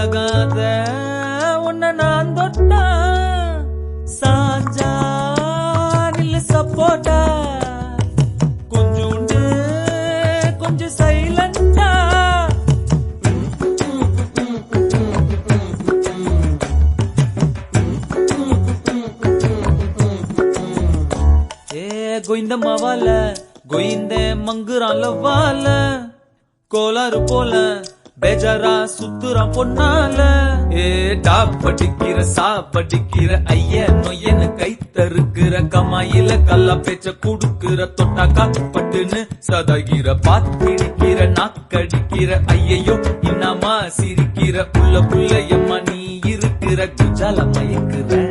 விலகாத உன்னை நான் தொட்டா சாஞ்சா நில்ல சப்போட்டா கொஞ்சோண்டு கொஞ்சம் சைலண்டா கோயிந்த மாவால கோயிந்த மங்குறான்ல வால கோளாறு போல பேஜாரா சுத்துறான் பொன்னால டாப்படிக்கிற சாப்படிக்கிற ஐய நொய்யன்னு கை தருக்கிற கமாயில கல்லா பேச்ச குடுக்கிற தொட்டாக்கா பட்டுன்னு சதகிற பாத்திடிக்கிற நாக்கடிக்கிற ஐயையோ இன்னமா சிரிக்கிற புள்ள எம்மா நீ இருக்கிற குஜால மயக்குற